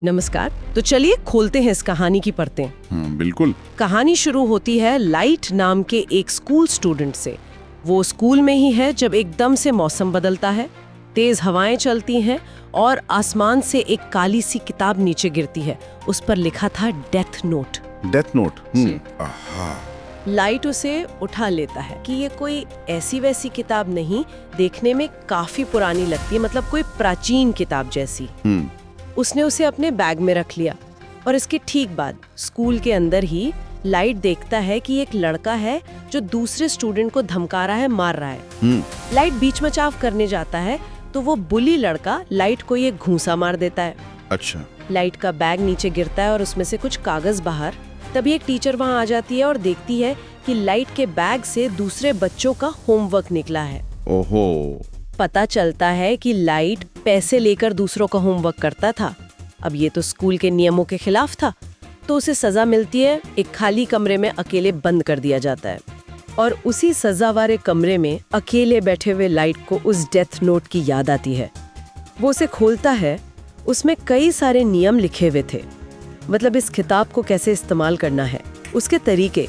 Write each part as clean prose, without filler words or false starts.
नमस्कार। तो चलिए खोलते हैं इस कहानी की परतें। बिल्कुल। कहानी शुरू होती है लाइट नाम के एक स्कूल स्टूडेंट से। वो स्कूल में ही है जब एकदम से मौसम बदलता है, तेज हवाएं चलती हैं और आसमान से एक काली सी किताब नीचे गिरती है। उस पर लिखा था death note. Death note. Light उसे उठा लेता है कि ये कोई ऐसी वैसी किताब नहीं, देखने में काफी पुरानी लगती है, मतलब कोई प्राचीन किताब जैसी। उसने उसे अपने बैग में रख लिया और इसके ठीक बाद स्कूल के अंदर ही लाइट देखता है कि एक लड़का है जो दूसरे स्टूडेंट को धमका रहा है, मार रहा है। लाइट बीच बचाव करने जाता है तो वो बुली लड़का लाइट को ये घूंसा मार देता है। अच्छा। लाइट का बैग नीचे गिरता है और उसमें से कुछ कागज बाहर। तभी एक टीचर वहाँ आ जाती है और देखती है कि लाइट के बैग से दूसरे बच्चों का होमवर्क निकला है। ओहो। पता चलता है कि लाइट पैसे लेकर दूसरों का होमवर्क करता था। अब ये तो स्कूल के नियमों के खिलाफ था, तो उसे सजा मिलती है। एक खाली कमरे में अकेले बंद कर दिया जाता है और उसी सजा वाले कमरे में अकेले बैठे हुए लाइट को उस डेथ नोट की याद आती है। वो उसे खोलता है, उसमें कई सारे नियम लिखे हुए थे, मतलब इस किताब को कैसे इस्तेमाल करना है, उसके तरीके।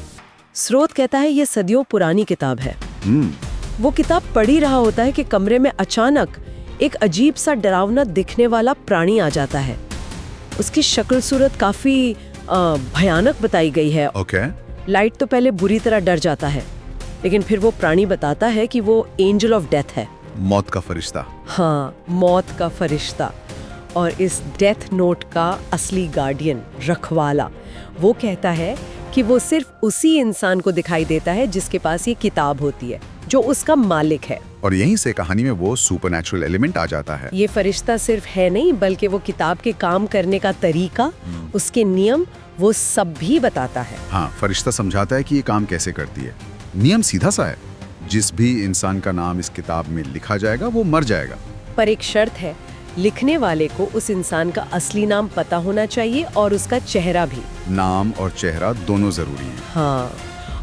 स्रोत कहता है ये सदियों पुरानी किताब है। वो किताब पढ़ ही रहा होता है कि कमरे में अचानक एक अजीब सा डरावना दिखने वाला प्राणी आ जाता है। उसकी शक्ल सूरत काफी भयानक बताई गई है। लाइट तो पहले बुरी तरह डर जाता है, लेकिन फिर वो प्राणी बताता है कि वो एंजल ऑफ डेथ है, मौत का फरिश्ता। हाँ, मौत का फरिश्ता। और इस डेथ नोट का असली गार्डियन, रखवाला, वो कहता है कि वो सिर्फ उसी इंसान को दिखाई देता है जिसके पास ये किताब होती है, जो उसका मालिक है। और यहीं से कहानी में वो सुपरनैचुरल एलिमेंट आ जाता है। ये फरिश्ता सिर्फ है नहीं, बल्कि वो किताब के काम करने का तरीका, उसके नियम, वो सब भी बताता है। हाँ, फरिश्ता समझाता है कि ये काम कैसे करती है। नियम सीधा सा है, जिस भी इंसान का नाम इस किताब में लिखा जाएगा वो मर जाएगा। पर एक शर्त है, लिखने वाले को उस इंसान का असली नाम पता होना चाहिए और उसका चेहरा भी। नाम और चेहरा दोनों जरूरी हैं। हाँ,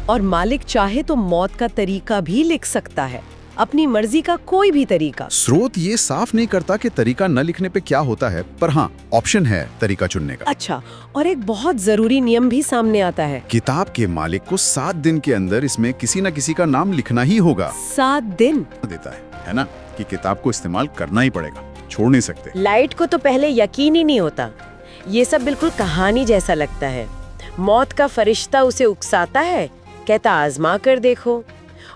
और मालिक चाहे तो मौत का तरीका भी लिख सकता है, अपनी मर्जी का कोई भी तरीका। स्रोत ये साफ नहीं करता कि तरीका न लिखने पे क्या होता है, पर हाँ, ऑप्शन है तरीका चुनने का। अच्छा, और एक बहुत जरूरी नियम भी सामने आता है। किताब के मालिक को 7 दिन के अंदर इसमें किसी न किसी का नाम लिखना ही होगा। 7 दिन देता है ना, कि किताब को इस्तेमाल करना ही पड़ेगा, छोड़ नहीं सकते। लाइट को तो पहले यकीन ही नहीं होता। ये सब बिल्कुल कहानी जैसा लगता है। मौत का फरिश्ता उसे उकसाता है, कहता आजमा कर देखो।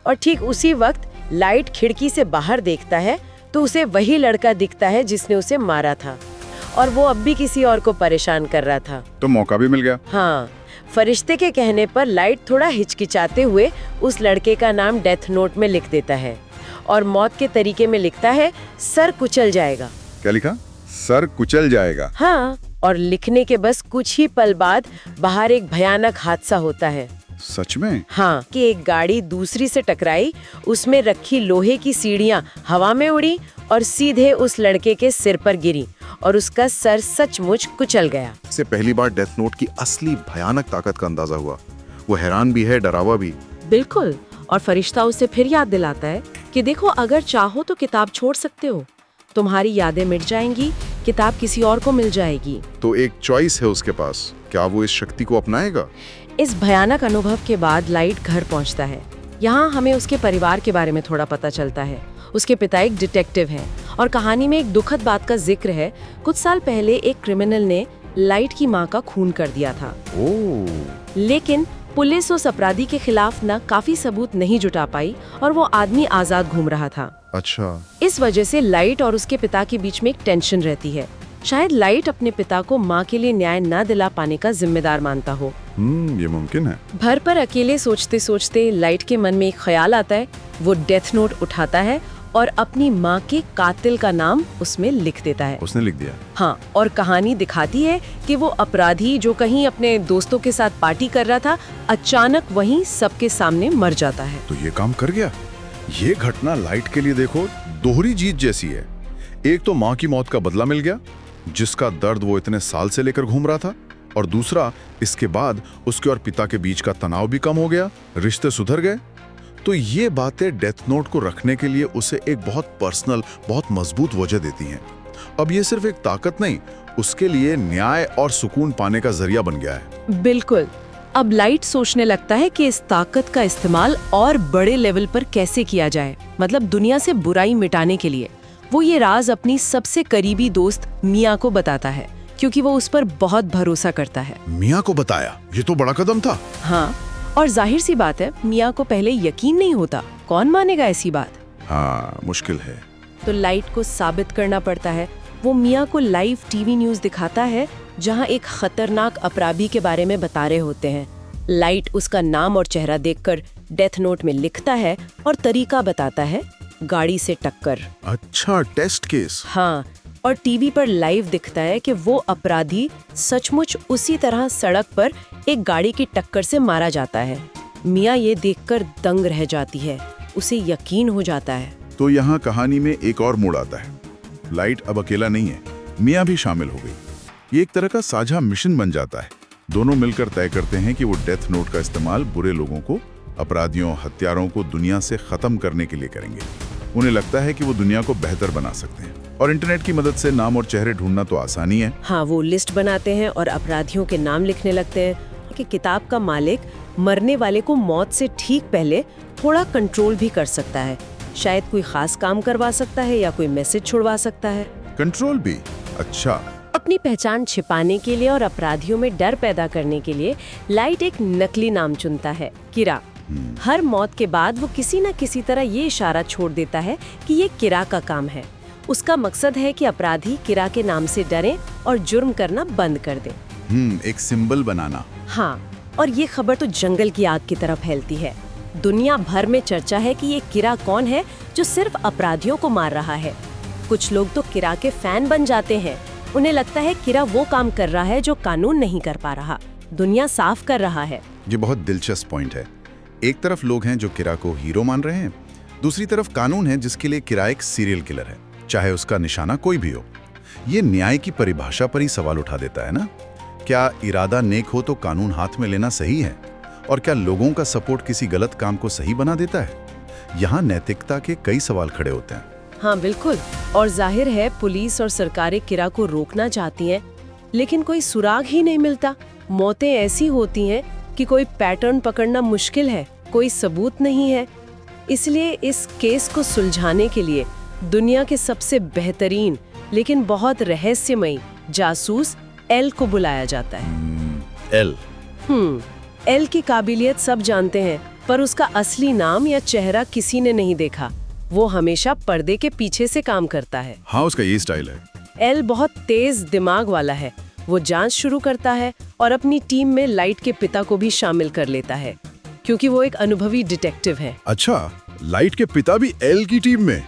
और ठीक उसी वक्त लाइट खिड़की से बाहर देखता है तो उसे वही लड़का दिखता है जिसने उसे मारा था, और वो अब भी किसी और को परेशान कर रहा था। तो मौका भी मिल गया। हाँ, फरिश्ते के कहने पर लाइट थोड़ा हिचकिचाते हुए उस लड़के का नाम डेथ नोट में लिख देता है और मौत के तरीके में लिखता है, सर कुचल जाएगा। क्या लिखा? सर कुचल जाएगा। हाँ, और लिखने के बस कुछ ही पल बाद बाहर एक भयानक हादसा होता है। सच में? हाँ, कि एक गाड़ी दूसरी से टकराई, उसमें रखी लोहे की सीढ़ियां हवा में उड़ी और सीधे उस लड़के के सिर पर गिरी और उसका सर सचमुच कुचल गया। इससे पहली बार डेथ नोट की असली भयानक ताकत का अंदाजा हुआ। वो हैरान भी है, डरावा भी। बिल्कुल। और फरिश्ता उसे फिर याद दिलाता है कि देखो, अगर चाहो तो किताब छोड़ सकते हो, तुम्हारी यादें मिट जाएंगी, किताब किसी और को मिल जाएगी। तो एक चॉइस है उसके पास, क्या वो इस शक्ति को अपनाएगा? इस भयानक अनुभव के बाद लाइट घर पहुंचता है। यहाँ हमें उसके परिवार के बारे में थोड़ा पता चलता है। उसके पिता एक डिटेक्टिव हैं और कहानी में एक दुखद बात का जिक्र है। कुछ साल पहले एक क्रिमिनल ने लाइट की मां का खून कर दिया था। लेकिन पुलिस उस अपराधी के खिलाफ काफी सबूत नहीं जुटा पाई और वो आदमी आजाद घूम रहा था। अच्छा। इस वजह से लाइट और उसके पिता के बीच में एक टेंशन रहती है। शायद लाइट अपने पिता को माँ के लिए न्याय न दिला पाने का जिम्मेदार मानता हो। ये मुमकिन है। घर पर अकेले सोचते सोचते लाइट के मन में एक ख्याल आता है। वो डेथ नोट उठाता है और अपनी माँ के कातिल का नाम उसमें लिख देता है। उसने लिख दिया? हाँ, और कहानी दिखाती है कि वो अपराधी जो कहीं अपने दोस्तों के साथ पार्टी कर रहा था, अचानक वहीं सबके सामने मर जाता है। तो ये काम कर गया। ये घटना लाइट के लिए देखो दोहरी जीत जैसी है। एक तो माँ की मौत का बदला मिल गया, जिसका दर्द वो इतने साल से लेकर घूम रहा था, और दूसरा, इसके बाद उसके और पिता के बीच का तनाव भी कम हो गया, रिश्ते सुधर गए। तो ये बातें डेथ नोट को रखने के लिए उसे एक बहुत पर्सनल, बहुत मजबूत वजह देती हैं। अब ये सिर्फ एक ताकत नहीं, उसके लिए न्याय और सुकून पाने का जरिया बन गया है। बिल्कुल। अब लाइट सोचने लगता है कि इस ताकत का इस्तेमाल और बड़े लेवल पर कैसे किया जाए, मतलब दुनिया से बुराई मिटाने के लिए। वो ये राज अपनी सबसे करीबी दोस्त मिया को बताता है, क्योंकि वो उस पर बहुत भरोसा करता है। मिया को बताया, ये तो बड़ा कदम था। हाँ, और जाहिर सी बात है, मिया को पहले यकीन नहीं होता। कौन मानेगा ऐसी बात? हाँ, मुश्किल है। तो लाइट को साबित करना पड़ता है। वो मिया को लाइव टीवी न्यूज़ दिखाता है, जहां एक खतरनाक अपराधी के बारे में बता रहे होते हैं। लाइट उसका नाम और चेहरा देखकर डेथ नोट में लिखता है और तरीका बताता है, गाड़ी से टक्कर। अच्छा, टेस्ट केस। हाँ, और टीवी पर लाइव दिखता है कि वो अपराधी सचमुच उसी तरह सड़क पर एक गाड़ी की टक्कर से मारा जाता है। मिया ये देखकर दंग रह जाती है, उसे यकीन हो जाता है। तो यहाँ कहानी में एक और मोड़ आता है। लाइट अब अकेला नहीं है, मिया भी शामिल हो गई। ये एक तरह का साझा मिशन बन जाता है। दोनों मिलकर तय करते हैं कि वो डेथ नोट का इस्तेमाल बुरे लोगों को, अपराधियों, हत्यारों को दुनिया से खत्म करने के लिए करेंगे। उन्हें लगता है कि वो दुनिया को बेहतर बना सकते हैं, और इंटरनेट की मदद से नाम और चेहरे ढूंढना तो आसानी है। हाँ, वो लिस्ट बनाते हैं और अपराधियों के नाम लिखने लगते हैं कि किताब का मालिक मरने वाले को मौत से ठीक पहले थोड़ा कंट्रोल भी कर सकता है। शायद कोई खास काम करवा सकता है या कोई मैसेज छुड़वा सकता है। कंट्रोल भी? अच्छा। अपनी पहचान छिपाने के लिए और अपराधियों में डर पैदा करने के लिए लाइट एक नकली नाम चुनता है, किरा। हर मौत के बाद वो किसी न किसी तरह ये इशारा छोड़ देता है कि ये किरा का काम है। उसका मकसद है कि अपराधी किरा के नाम से डरें और जुर्म करना बंद कर दें। एक सिंबल बनाना। हाँ, और ये खबर तो जंगल की आग की तरह फैलती है। दुनिया भर में चर्चा है कि ये किरा कौन है जो सिर्फ अपराधियों को मार रहा है। कुछ लोग तो किरा के फैन बन जाते हैं। उन्हें लगता है किरा वो काम कर रहा है जो कानून नहीं कर पा रहा, दुनिया साफ कर रहा है। ये बहुत दिलचस्प पॉइंट है। एक तरफ लोग हैं जो किरा को हीरो मान रहे हैं, दूसरी तरफ कानून है जिसके लिए किरा एक सीरियल किलर है, चाहे उसका निशाना कोई भी हो। ये न्याय की परिभाषा पर ही सवाल उठा देता है ना। क्या इरादा नेक हो तो कानून हाथ में लेना सही है? और क्या लोगों का सपोर्ट किसी गलत काम को सही बना देता है? यहाँ नैतिकता के कई सवाल खड़े होते हैं। हाँ बिल्कुल, और जाहिर है पुलिस और सरकारें किरा को रोकना चाहती हैं, लेकिन कोई सुराग ही नहीं मिलता। मौतें ऐसी होती हैं कि कोई पैटर्न पकड़ना मुश्किल है, कोई सबूत नहीं है। इसलिए इस केस को सुलझाने के लिए दुनिया के सबसे बेहतरीन लेकिन बहुत रहस्यमयी जासूस एल को बुलाया जाता है। एल? एल की काबिलियत सब जानते हैं, पर उसका असली नाम या चेहरा किसी ने नहीं देखा। वो हमेशा पर्दे के पीछे से काम करता है। हाँ, उसका ये स्टाइल है। एल बहुत तेज दिमाग वाला है। वो जांच शुरू करता है और अपनी टीम में लाइट के पिता को भी शामिल कर लेता है, क्योंकि वो एक अनुभवी डिटेक्टिव है। अच्छा, लाइट के पिता भी एल की टीम में?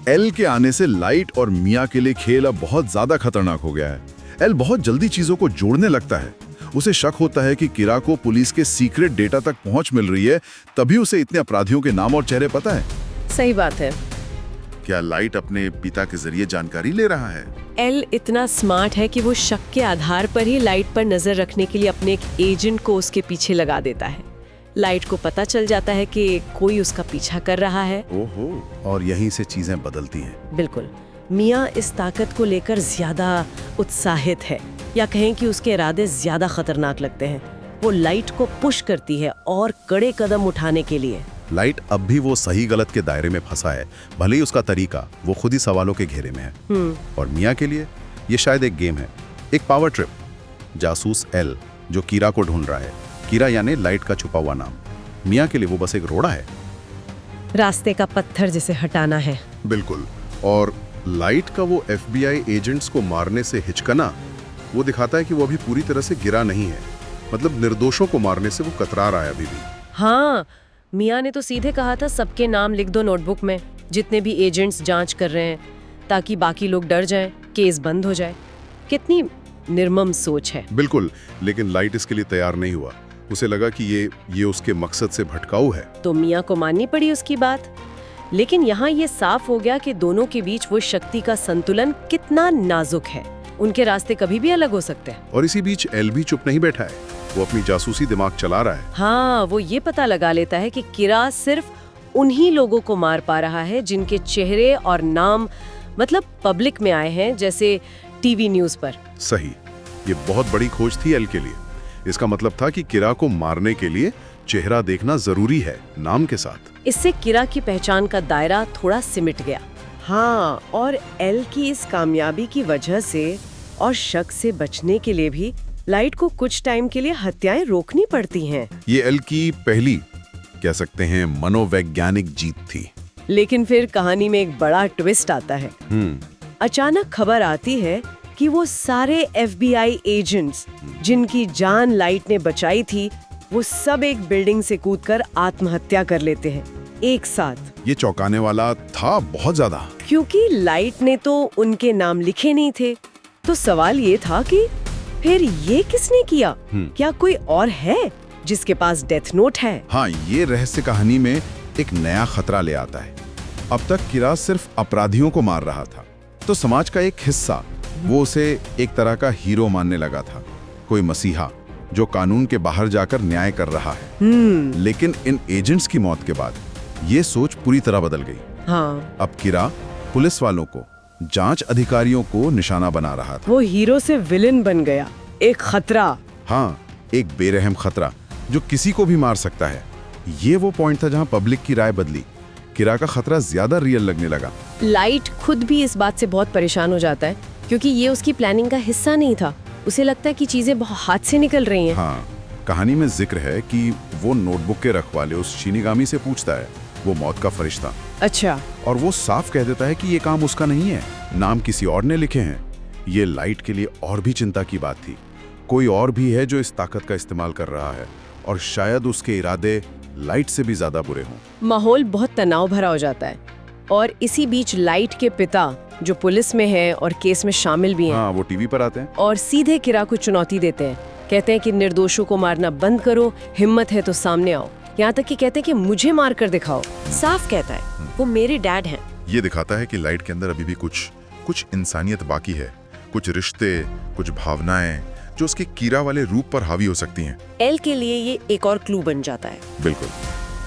एल के आने से लाइट और मिया के लिए खेल अब बहुत ज्यादा खतरनाक हो गया है। एल बहुत जल्दी चीजों को जोड़ने लगता है। उसे शक होता है कि किरा को पुलिस के सीक्रेट डेटा तक पहुंच मिल रही है, तभी उसे इतने अपराधियों के नाम और चेहरे पता है। सही बात है। क्या लाइट अपने पिता के जरिए जानकारी ले रहा है? एल इतना स्मार्ट है कि वो शक के आधार पर ही लाइट पर नजर रखने के लिए अपने एक एजेंट को उसके पीछे लगा देता है। लाइट को पता चल जाता है कि कोई उसका पीछा कर रहा है। ओहो, और यहीं से चीजें बदलती हैं। बिल्कुल। मिया इस ताकत को लेकर ज्यादा उत्साहित है, या कहें कि उसके इरादे ज्यादा खतरनाक लगते हैं। वो लाइट को पुश करती है और कड़े कदम उठाने के लिए। लाइट अब भी वो सही गलत के दायरे में फंसा है, भले ही उसका तरीका वो खुद ही सवालों के घेरे में है। और मिया के लिए ये शायद एक गेम है, एक पावर ट्रिप। जासूस एल जो कीरा को ढूंढ रहा है, कीरा यानी लाइट का छुपा हुआ नाम। मिया के लिए वो बस एक रोड़ा है, रास्ते का पत्थर जिसे हटाना है। बिल्कुल। और लाइट का वो FBI एजेंट्स को मारने से हिचकना वो दिखाता है कि वो अभी पूरी तरह से गिरा नहीं है। मतलब निर्दोषों को मारने से वो कतरा रहा है अभी भी। हाँ, मिया ने तो सीधे कहा था सबके नाम लिख दो नोटबुक में, जितने भी एजेंट्स जांच कर रहे हैं, ताकि बाकी लोग डर जाएं, केस बंद हो जाए। कितनी निर्मम सोच है। बिल्कुल, लेकिन लाइट इसके लिए तैयार नहीं हुआ। उसे लगा कि ये उसके मकसद से भटकाऊ है। तो मिया को माननी पड़ी उसकी बात। लेकिन यहाँ ये साफ हो गया कि दोनों के बीच वो शक्ति का संतुलन कितना नाजुक है। उनके रास्ते कभी भी अलग हो सकते हैं। और इसी बीच एल भी चुप नहीं बैठा है, वो अपनी जासूसी दिमाग चला रहा है। हाँ, वो ये पता लगा लेता है कि किरा सिर्फ उन्हीं लोगों को मार पा रहा है जिनके चेहरे और नाम मतलब पब्लिक में आए हैं, जैसे टीवी न्यूज पर। सही, ये बहुत बड़ी खोज थी एल के लिए। इसका मतलब था कि किरा को मारने के लिए चेहरा देखना जरूरी है, नाम के साथ। इससे किरा की पहचान का दायरा थोड़ा सिमट गया। हाँ, और एल की इस कामयाबी की वजह से और शक से बचने के लिए भी लाइट को कुछ टाइम के लिए हत्याएं रोकनी पड़ती हैं। ये एल की पहली, कह सकते हैं, मनोवैज्ञानिक जीत थी। लेकिन फिर कहानी में एक बड़ा ट्विस्ट आता है। अचानक खबर आती है कि वो सारे एफबीआई एजेंट्स जिनकी जान लाइट ने बचाई थी, वो सब एक बिल्डिंग से कूदकर आत्महत्या कर लेते हैं एक साथ। ये चौंकाने वाला था बहुत ज्यादा, क्योंकि लाइट ने तो उनके नाम लिखे नहीं थे। तो सवाल ये था कि फिर ये किसने किया? क्या कोई और है जिसके पास डेथ नोट है? हाँ, ये रहस्य कहानी में एक नया खतरा ले आता है। अब तक किरा सिर्फ अपराधियों को मार रहा था, तो समाज का एक हिस्सा वो उसे एक तरह का हीरो मानने लगा था, कोई मसीहा जो कानून के बाहर जाकर न्याय कर रहा है। लेकिन इन एजेंट्स की मौत के बाद ये सोच पूरी तरह बदल गई। हाँ, अब किरा पुलिस वालों को, जांच अधिकारियों को निशाना बना रहा था। वो हीरो से विलेन बन गया, एक खतरा। हाँ, एक बेरहम खतरा जो किसी को भी मार सकता है। ये वो पॉइंट था जहां पब्लिक की राय बदली। किरा का खतरा ज्यादा रियल लगने लगा। लाइट खुद भी इस बात से बहुत परेशान हो जाता है, क्योंकि ये उसकी प्लानिंग का हिस्सा नहीं था। उसे लगता है कि चीजें बहुत हाथ से निकल रही हैं। हाँ, कहानी में जिक्र है कि वो नोटबुक के रखवाले उस शिनिगामी से पूछता है, वो मौत का फरिश्ता। अच्छा। और वो साफ कह देता है कि ये काम उसका नहीं है, नाम किसी और ने लिखे हैं। ये लाइट के लिए और भी चिंता की बात थी। कोई और भी है जो इस ताकत का इस्तेमाल कर रहा है, और शायद उसके इरादे लाइट से भी ज्यादा बुरे हों। माहौल बहुत तनाव भरा हो जाता है, और इसी बीच लाइट के पिता, जो पुलिस में है और केस में शामिल भी हैं, हाँ, वो टीवी पर आते हैं और सीधे किरा को चुनौती देते हैं। कहते हैं कि निर्दोषों को मारना बंद करो, हिम्मत है तो सामने आओ। यहाँ तक कि कहते हैं कि मुझे मार कर दिखाओ। साफ कहता है वो मेरे डैड हैं। ये दिखाता है कि लाइट के अंदर अभी भी कुछ इंसानियत बाकी है, कुछ रिश्ते, कुछ भावनाएं जो उसके कीरा वाले रूप पर हावी हो सकती हैं। एल के लिए ये एक और क्लू बन जाता है। बिल्कुल,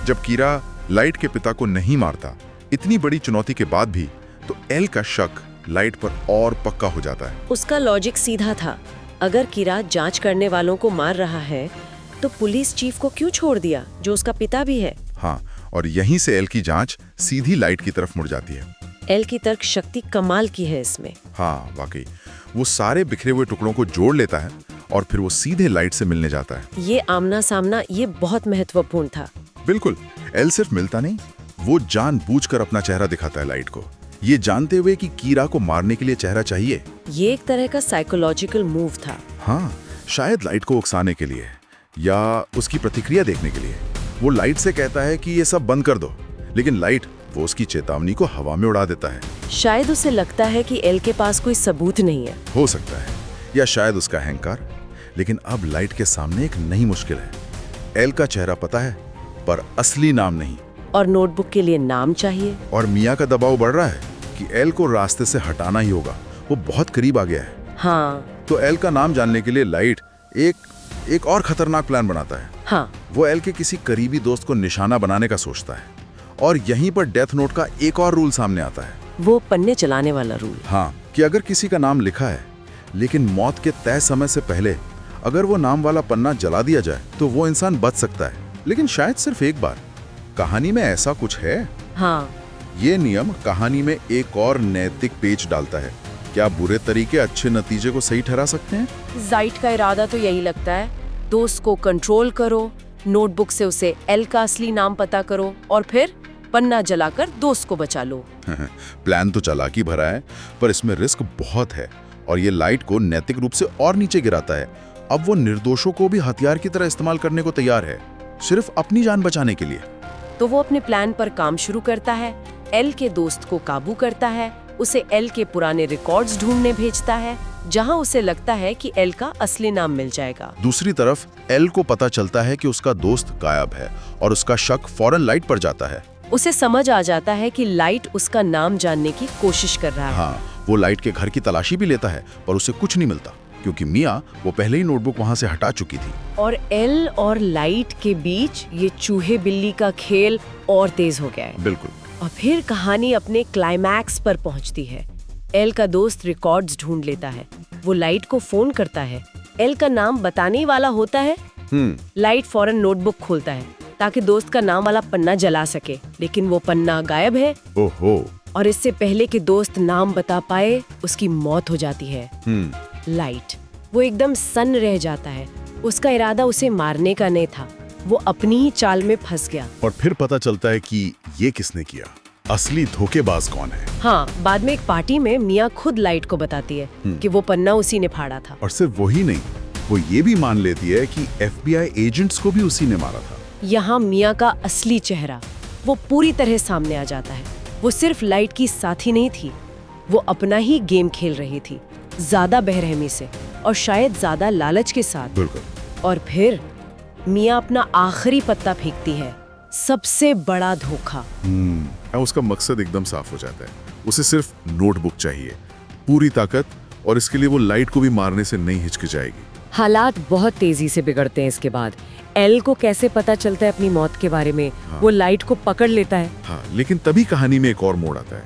जब कीरा लाइट के पिता को नहीं मारता, इतनी बड़ी चुनौती के बाद भी, तो एल का शक लाइट पर और पक्का हो जाता है। उसका लॉजिक सीधा था, अगर किरा जांच करने वालों को मार रहा है तो पुलिस चीफ को क्यों छोड़ दिया, जो उसका पिता भी है। हाँ, और यहीं से एल की जांच सीधी लाइट की तरफ मुड़ जाती है। एल की तर्क शक्ति कमाल की है इसमें। हाँ, वाकई वो सारे बिखरे हुए टुकड़ों को जोड़ लेता है और फिर वो सीधे लाइट से मिलने जाता है। ये आमना सामना, ये बहुत महत्वपूर्ण था। बिल्कुल, एल सिर्फ मिलता नहीं, वो जानबूझकर अपना चेहरा दिखाता है लाइट को, ये जानते हुए कि कीरा को मारने के लिए चेहरा चाहिए। ये एक तरह का साइकोलॉजिकल मूव था। हाँ, शायद लाइट को उकसाने के लिए या उसकी प्रतिक्रिया देखने के लिए। वो लाइट से कहता है कि ये सब बंद कर दो, लेकिन लाइट वो उसकी चेतावनी को हवा में उड़ा देता है। शायद उसे लगता है कि एल के पास कोई सबूत नहीं है। हो सकता है, या शायद उसका अहंकार। लेकिन अब लाइट के सामने एक नई मुश्किल है। एल का चेहरा पता है, पर असली नाम नहीं। और नोटबुक के लिए नाम चाहिए। और मिया का दबाव बढ़ रहा है कि एल को रास्ते से हटाना ही होगा, वो बहुत करीब आ गया है। हाँ, तो एल का नाम जानने के लिए लाइट एक और खतरनाक प्लान बनाता है। हाँ, वो एल के किसी करीबी दोस्त को निशाना बनाने का सोचता है, और यहीं पर डेथ नोट का एक और रूल सामने आता है। वो पन्ने चलाने वाला रूल। हाँ, कि अगर किसी का नाम लिखा है, लेकिन मौत के तय समय से पहले अगर वो नाम वाला पन्ना जला दिया जाए, तो वो इंसान बच सकता है, लेकिन शायद सिर्फ एक बार। कहानी में ऐसा कुछ है। हाँ, ये नियम कहानी में एक और नैतिक पेच डालता है। क्या बुरे तरीके अच्छे नतीजे को सही ठहरा सकते हैं? लाइट का इरादा तो यही लगता है, दोस्त को कंट्रोल करो, नोटबुक से उसे एल का असली नाम पता करो, और फिर पन्ना जलाकर दोस्त को बचा लो। प्लान तो चालाकी भरा है, पर इसमें रिस्क बहुत है, और ये लाइट को नैतिक रूप से और नीचे गिराता है। अब वो निर्दोषों को भी हथियार की तरह इस्तेमाल करने को तैयार है, सिर्फ अपनी जान बचाने के लिए। तो वो अपने प्लान पर काम शुरू करता है, एल के दोस्त को काबू करता है, उसे एल के पुराने रिकॉर्ड्स ढूंढने भेजता है, जहां उसे लगता है कि एल का असली नाम मिल जाएगा। दूसरी तरफ एल को पता चलता है कि उसका दोस्त गायब है, और उसका शक फौरन लाइट पर जाता है। उसे समझ आ जाता है कि लाइट उसका नाम जानने की कोशिश कर रहा है। हाँ, वो लाइट के घर की तलाशी भी लेता है, पर उसे कुछ नहीं मिलता, क्योंकि मिया वो पहले ही नोटबुक वहां से हटा चुकी थी। और एल और लाइट के बीच ये चूहे बिल्ली का खेल और तेज हो गया है। बिल्कुल। और फिर कहानी अपने क्लाइमैक्स पर पहुंचती है। एल का दोस्त रिकॉर्ड्स ढूंढ लेता है। वो लाइट को फोन करता है। एल का नाम बताने वाला होता है। लाइट फौरन नोटबुक खोलता है ताकि दोस्त का नाम वाला पन्ना जला सके, लेकिन वो पन्ना गायब है। ओहो। और इससे पहले कि दोस्त नाम बता पाए, उसकी मौत हो जाती है। लाइट वो एकदम सन्न रह जाता है। उसका इरादा उसे मारने का नहीं था, वो अपनी ही चाल में फंस गया। और फिर पता चलता है कि ये किसने किया, असली धोखेबाज कौन है। हाँ, बाद में एक पार्टी में मिया खुद लाइट को बताती है कि वो पन्ना उसी ने फाड़ा था। और सिर्फ वही नहीं, वो ये भी मान लेती है कि FBI एजेंट्स को भी उसी ने मारा था। यहाँ मिया का असली चेहरा वो पूरी तरह सामने आ जाता है। वो सिर्फ लाइट की साथी नहीं थी, वो अपना ही गेम खेल रही थी, ज्यादा बेरहमी से और शायद ज्यादा लालच के साथ। बिल्कुल। और फिर मिया अपना आखिरी पत्ता फेंकती है, सबसे बड़ा धोखा। उसका मकसद एकदम साफ हो जाता है। उसे सिर्फ नोटबुक चाहिए, पूरी ताकत, और इसके लिए वो लाइट को भी मारने से नहीं हिचकिचाएगी। हालात बहुत तेजी से बिगड़ते हैं इसके बाद। एल को कैसे पता चलता है अपनी मौत के बारे में? हाँ। वो लाइट को पकड़ लेता है। हाँ, लेकिन तभी कहानी में एक और मोड़ आता है।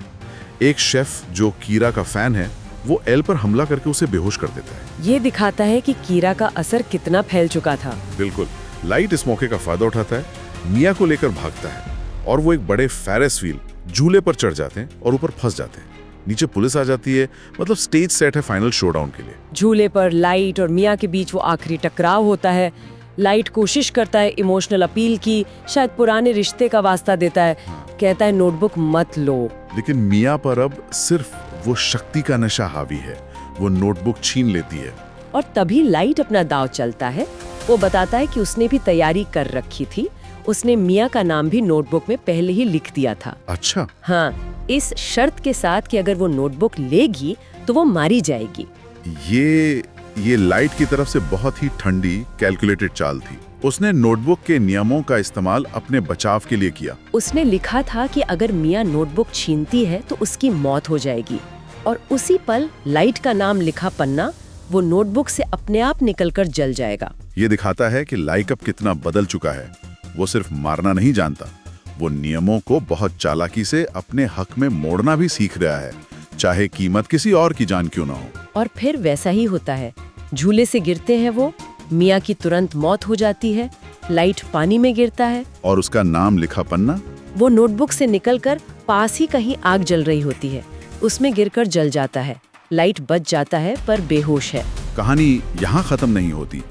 एक शेफ जो कीरा का फैन है, वो एल पर हमला करके उसे बेहोश कर देता है। ये दिखाता है कि कीरा का असर कितना फैल चुका था। बिल्कुल। लाइट इस मौके का फायदा उठाता है, मिया को लेकर भागता है और वो एक बड़े फेरिस व्हील झूले पर चढ़ जाते हैं और ऊपर फंस जाते हैं। नीचे पुलिस आ जाती है, मतलब स्टेज सेट है फाइनल शोडाउन के लिए। झूले पर लाइट और मिया के बीच वो आखिरी टकराव होता है। लाइट कोशिश करता है इमोशनल अपील की, शायद पुराने रिश्ते का वास्ता देता है। कहता है नोटबुक मत लो। लेकिन मिया पर अब सिर्फ वो शक्ति का नशा हावी है। वो नोटबुक छीन लेती है। और तभी लाइट अपना दांव चलता है। वो बताता है कि उसने भी तैयारी कर रखी थी। उसने मिया का नाम भी नोटबुक में पहले ही लिख दिया था। अच्छा। हाँ, इस शर्त के साथ कि अगर वो नोटबुक लेगी तो वो मारी जाएगी। ये लाइट की तरफ से बहुत ही ठंडी कैलकुलेटेड चाल थी। उसने नोटबुक के नियमों का इस्तेमाल अपने बचाव के लिए किया। उसने लिखा था कि अगर मिया नोटबुक छीनती है तो उसकी मौत हो जाएगी, और उसी पल लाइट का नाम लिखा पन्ना वो नोटबुक से अपने आप निकलकर जल जाएगा। ये दिखाता है कि लाइट अब कितना बदल चुका है। वो सिर्फ मारना नहीं जानता, वो नियमों को बहुत चालाकी से अपने हक में मोड़ना भी सीख रहा है, चाहे कीमत किसी और की जान क्यों ना हो। और फिर वैसा ही होता है। झूले से गिरते हैं वो, मिया की तुरंत मौत हो जाती है। लाइट पानी में गिरता है और उसका नाम लिखा पन्ना वो नोटबुक से निकलकर पास ही कहीं आग जल रही होती है, उसमें गिरकर जल जाता है। लाइट बच जाता है पर बेहोश है। कहानी यहाँ खत्म नहीं होती,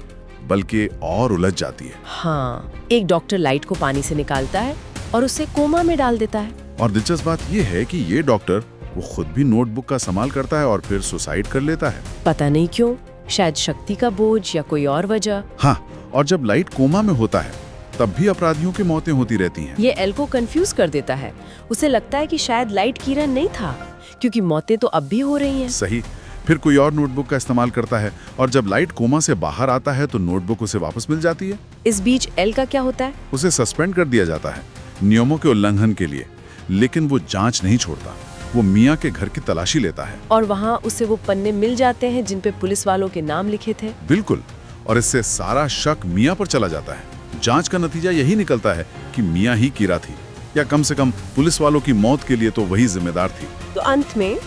बल्कि और उलझ जाती है। हाँ, एक डॉक्टर लाइट को पानी से निकालता है और उसे कोमा में डाल देता है। और दिलचस्प बात यह है कि ये डॉक्टर वो खुद भी नोटबुक का इस्तेमाल करता है और फिर सुसाइड कर लेता है। पता नहीं क्यों, शायद शक्ति का बोझ या कोई और वजह। हाँ, और जब लाइट कोमा में होता है तब भी अपराधियों की मौतें होती रहती हैं। ये एल को कंफ्यूज कर देता है। उसे लगता है कि शायद लाइट कीरा नहीं था, क्योंकि मौतें तो अब भी हो रही हैं। सही। फिर कोई और नोटबुक का इस्तेमाल करता है और जब लाइट कोमा से बाहर आता है तो नोटबुक उसे वापस मिल जाती है। इस बीच एल का क्या होता है? उसे सस्पेंड कर दिया जाता है नियमों के उल्लंघन के लिए, लेकिन वो जांच नहीं छोड़ता। वो मिया के घर की तलाशी लेता है और वहाँ उसे वो पन्ने मिल जाते हैं जिन पे पुलिस वालों के नाम लिखे थे। बिल्कुल। और इससे सारा शक मिया पर चला जाता है। जांच का नतीजा यही निकलता है कि मिया ही कीरा थी, या कम से कम पुलिस वालों की मौत के लिए तो वही जिम्मेदार थी। तो अंत में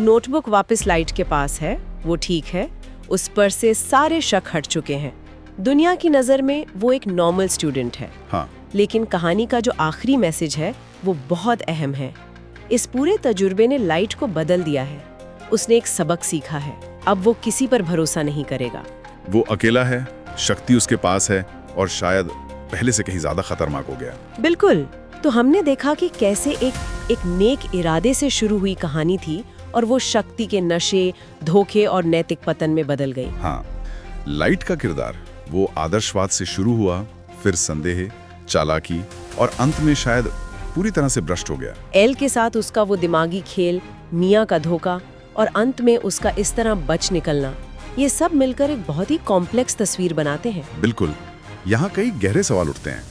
नोटबुक वापस लाइट के पास है, वो ठीक है, उस पर से सारे शक हट चुके हैं। दुनिया की नजर में वो एक नॉर्मल स्टूडेंट है। हाँ। लेकिन कहानी का जो आखिरी मैसेज है वो बहुत अहम है। इस पूरे तजुर्बे ने लाइट को बदल दिया है। उसने एक सबक सीखा है, अब वो किसी पर भरोसा नहीं करेगा। वो अकेला है, शक्ति उसके पास है, और शायद पहले से कहीं ज्यादा खतरनाक हो गया। बिल्कुल। तो हमने देखा कि कैसे एक नेक इरादे से शुरू हुई कहानी थी और वो शक्ति के नशे, धोखे और नैतिक पतन में बदल गई। हाँ, लाइट का किरदार वो आदर्शवाद से शुरू हुआ, फिर संदेह, चालाकी, और अंत में शायद पूरी तरह से भ्रष्ट हो गया। एल के साथ उसका वो दिमागी खेल, मिया का धोखा, और अंत में उसका इस तरह बच निकलना, ये सब मिलकर एक बहुत ही कॉम्प्लेक्स तस्वीर बनाते हैं। बिल्कुल। यहाँ कई गहरे सवाल उठते हैं।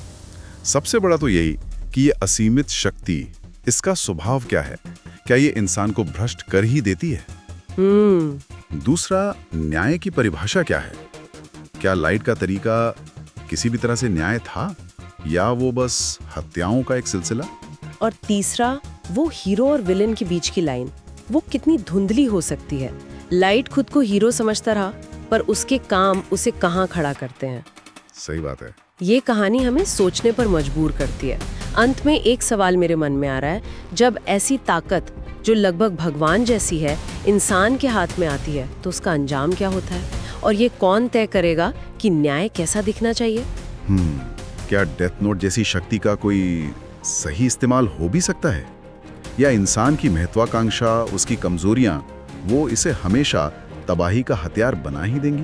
सबसे बड़ा तो यही कि ये असीमित शक्ति, इसका स्वभाव क्या है? क्या ये इंसान को भ्रष्ट कर ही देती है? दूसरा, न्याय की परिभाषा क्या है? क्या लाइट का तरीका किसी भी तरह से न्याय था, या वो बस हत्याओं का एक सिलसिला? और तीसरा, वो हीरो और विलेन के बीच की लाइन, वो कितनी धुंधली हो सकती है। लाइट खुद को हीरो समझता रहा, पर उसके काम उसे कहाँ खड़ा करते हैं। सही बात है। ये कहानी हमें सोचने पर मजबूर करती है। अंत में एक सवाल मेरे मन में आ रहा है, जब ऐसी ताकत जो लगभग भगवान जैसी है इंसान के हाथ में आती है तो उसका अंजाम क्या होता है, और ये कौन तय करेगा कि न्याय कैसा दिखना चाहिए। क्या डेथ नोट जैसी शक्ति का कोई सही इस्तेमाल हो भी सकता है, या इंसान की महत्वाकांक्षा, उसकी कमजोरियां वो इसे हमेशा तबाही का हथियार बना ही देंगी।